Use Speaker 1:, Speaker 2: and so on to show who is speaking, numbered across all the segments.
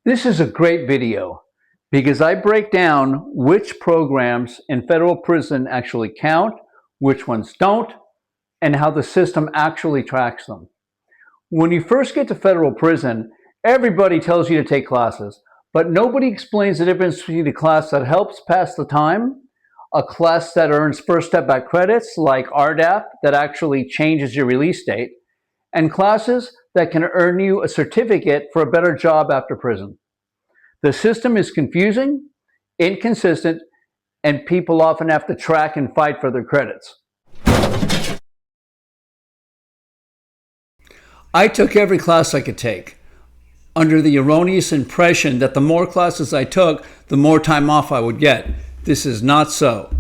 Speaker 1: This is a great video because I break down which programs in federal prison actually count, which ones don't, and how the system actually tracks them. When you first get to federal prison, everybody tells you to take classes, but nobody explains the difference between a class that helps pass the time, a class that earns first step back credits like RDAP that actually changes your release date, and classes that can earn you a certificate for a better job after prison. The system is confusing, inconsistent, and people often have to track and fight for their credits. I took every class I could take, under the erroneous impression that the more classes I took, the more time off I would get. This is not so.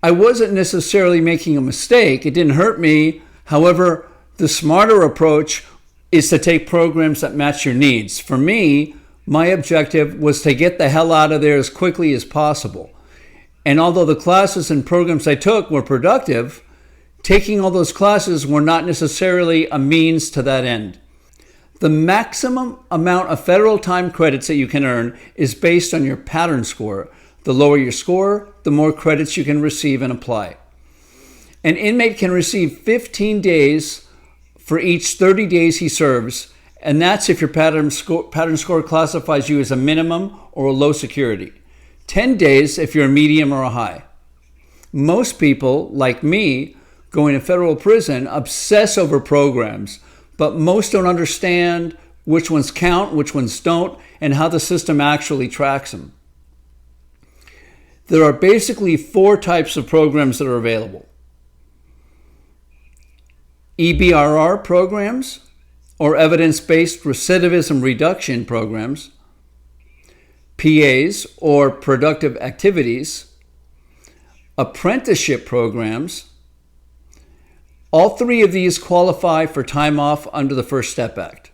Speaker 1: I wasn't necessarily making a mistake. It didn't hurt me. However, the smarter approach is to take programs that match your needs. For me, my objective was to get the hell out of there as quickly as possible. And although the classes and programs I took were productive, taking all those classes were not necessarily a means to that end. The maximum amount of federal time credits that you can earn is based on your pattern score. The lower your score, the more credits you can receive and apply. An inmate can receive 15 days for each 30 days he serves, and that's if your pattern score classifies you as a minimum or a low security. 10 days if you're a medium or a high. Most people, like me, going to federal prison obsess over programs, but most don't understand which ones count, which ones don't, and how the system actually tracks them. There are basically 4 types of programs that are available. EBRR programs, or evidence-based recidivism reduction programs, PAs, or productive activities, apprenticeship programs. All 3 of these qualify for time off under the First Step Act.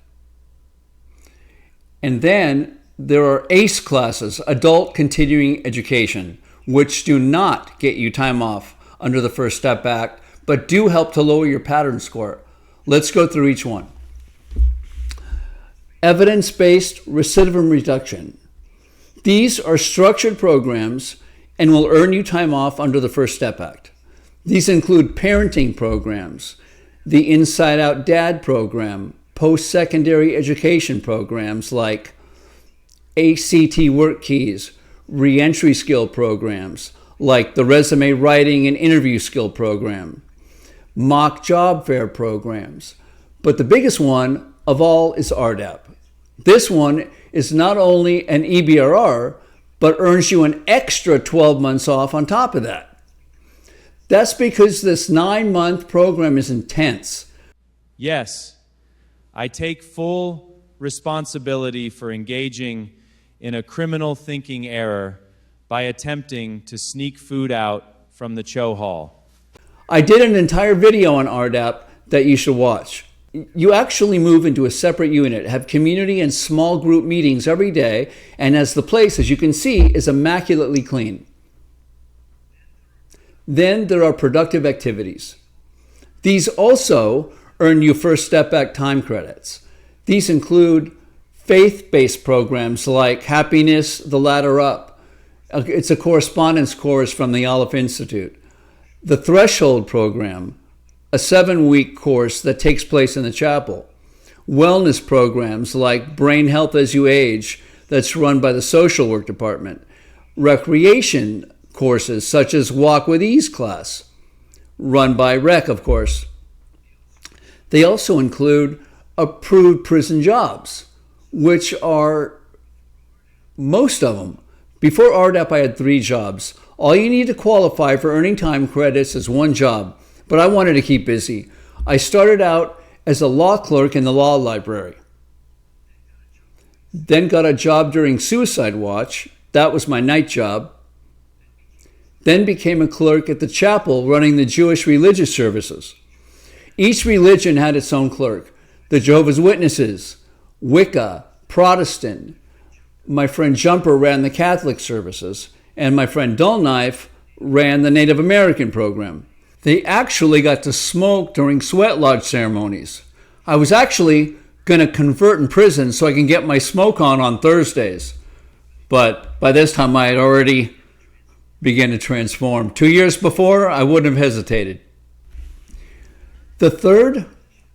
Speaker 1: And then there are ACE classes, Adult Continuing Education, which do not get you time off under the First Step Act, but do help to lower your pattern score. Let's go through each one. Evidence-based recidivism reduction. These are structured programs and will earn you time off under the First Step Act. These include parenting programs, the Inside Out Dad program, post-secondary education programs like ACT Work Keys, reentry skill programs like the Resume Writing and Interview Skill program, mock job fair programs. But the biggest one of all is RDAP. This one is not only an EBRR, but earns you an extra 12 months off on top of that. That's because this 9-month program is intense.
Speaker 2: Yes, I take full responsibility for engaging in a criminal thinking error by attempting to sneak food out from the chow hall.
Speaker 1: I did an entire video on RDAP that you should watch. You actually move into a separate unit, have community and small group meetings every day, and as the place, as you can see, is immaculately clean. Then there are productive activities. These also earn you First Step Back time credits. These include faith-based programs like Happiness, The Ladder Up. It's a correspondence course from the Olive Institute. The Threshold program, a 7-week course that takes place in the chapel. Wellness programs like Brain Health as You Age, that's run by the social work department. Recreation courses such as Walk with Ease class, run by Rec, of course. They also include approved prison jobs, which are most of them. Before RDAP, I had 3 jobs. All you need to qualify for earning time credits is 1 job, but I wanted to keep busy. I started out as a law clerk in the law library. Then got a job during Suicide Watch. That was my night job. Then became a clerk at the chapel running the Jewish religious services. Each religion had its own clerk. The Jehovah's Witnesses, Wicca, Protestant. My friend Jumper ran the Catholic services, and my friend Dullknife ran the Native American program. They actually got to smoke during sweat lodge ceremonies. I was actually going to convert in prison so I can get my smoke on Thursdays. But by this time, I had already begun to transform. 2 years before, I wouldn't have hesitated. The third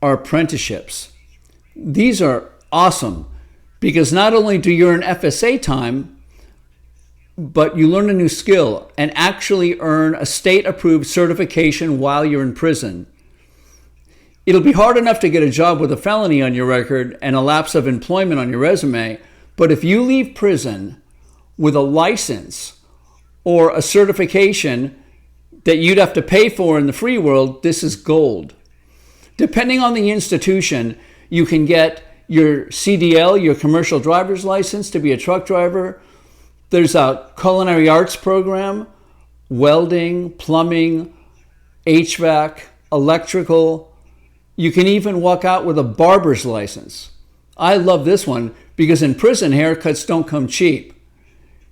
Speaker 1: are apprenticeships. These are awesome because not only do you earn FSA time, but you learn a new skill and actually earn a state-approved certification while you're in prison. It'll be hard enough to get a job with a felony on your record and a lapse of employment on your resume, but if you leave prison with a license or a certification that you'd have to pay for in the free world, this is gold. Depending on the institution, you can get your CDL, your commercial driver's license, to be a truck driver. There's a culinary arts program, welding, plumbing, HVAC, electrical. You can even walk out with a barber's license. I love this one because in prison, haircuts don't come cheap.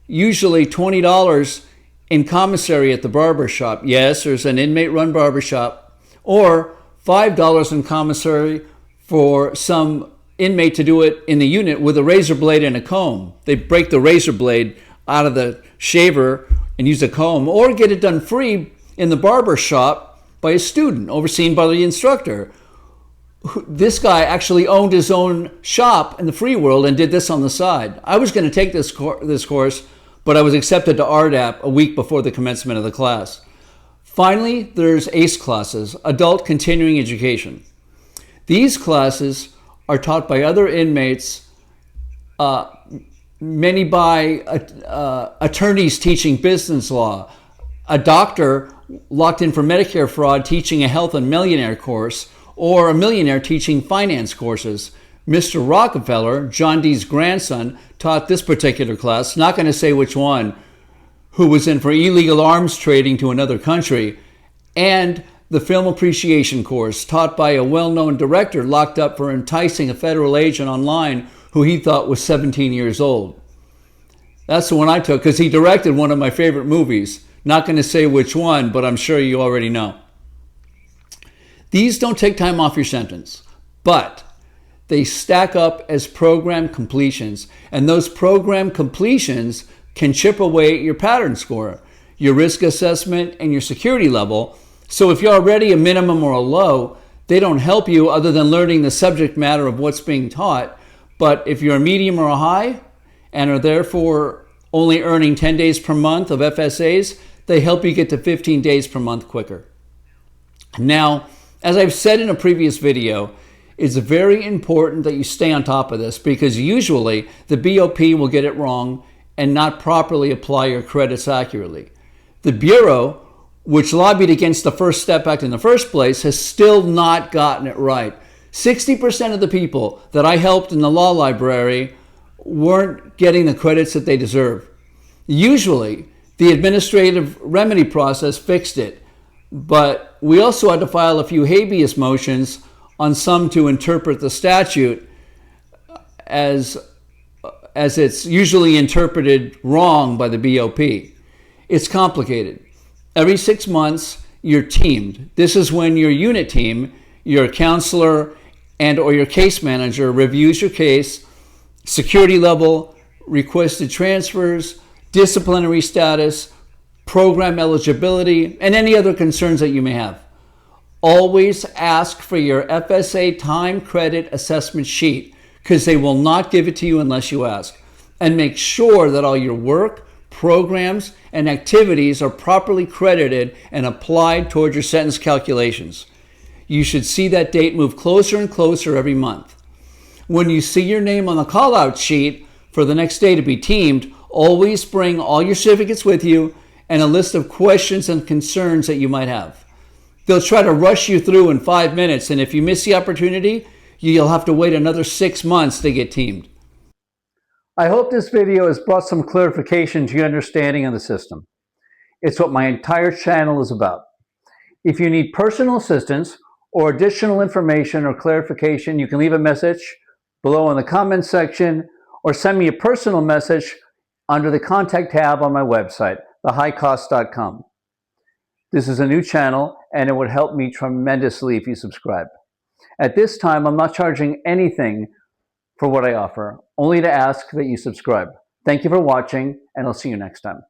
Speaker 1: Usually $20 in commissary at the barber shop. Yes, there's an inmate-run barber shop. Or $5 in commissary for some inmate to do it in the unit with a razor blade and a comb. They break the razor blade out of the shaver and use a comb, or get it done free in the barber shop by a student overseen by the instructor. This guy actually owned his own shop in the free world and did this on the side. I was going to take this course, but I was accepted to RDAP a week before the commencement of the class. Finally, there's ACE classes, Adult Continuing Education. These classes are taught by other inmates, many by attorneys teaching business law, a doctor locked in for Medicare fraud teaching a health and millionaire course, or a millionaire teaching finance courses. Mr. Rockefeller, John D's grandson, taught this particular class, not going to say which one, who was in for illegal arms trading to another country, and the film appreciation course taught by a well-known director locked up for enticing a federal agent online who he thought was 17 years old. That's the one I took because he directed one of my favorite movies. Not going to say which one, but I'm sure you already know. These don't take time off your sentence, but they stack up as program completions, and those program completions can chip away at your pattern score, your risk assessment, and your security level. So if you're already a minimum or a low, they don't help you other than learning the subject matter of what's being taught. But if you're a medium or a high and are therefore only earning 10 days per month of FSAs, they help you get to 15 days per month quicker. Now, as I've said in a previous video, it's very important that you stay on top of this because usually the BOP will get it wrong and not properly apply your credits accurately. The Bureau, which lobbied against the First Step Act in the first place, has still not gotten it right. 60% of the people that I helped in the law library weren't getting the credits that they deserve. Usually, the administrative remedy process fixed it, but we also had to file a few habeas motions on some to interpret the statute as it's usually interpreted wrong by the BOP. It's complicated. Every 6 months, you're teamed. This is when your unit team, your counselor and or your case manager reviews your case, security level, requested transfers, disciplinary status, program eligibility, and any other concerns that you may have. Always ask for your FSA time credit assessment sheet because they will not give it to you unless you ask. And make sure that all your work, programs, and activities are properly credited and applied towards your sentence calculations. You should see that date move closer and closer every month. When you see your name on the call-out sheet for the next day to be teamed, always bring all your certificates with you and a list of questions and concerns that you might have. They'll try to rush you through in 5 minutes, and if you miss the opportunity, you'll have to wait another 6 months to get teamed. I hope this video has brought some clarification to your understanding of the system. It's what my entire channel is about. If you need personal assistance or additional information or clarification, you can leave a message below in the comments section or send me a personal message under the contact tab on my website, thehighcost.com. This is a new channel and it would help me tremendously if you subscribe. At this time, I'm not charging anything for what I offer, only to ask that you subscribe. Thank you for watching, and I'll see you next time.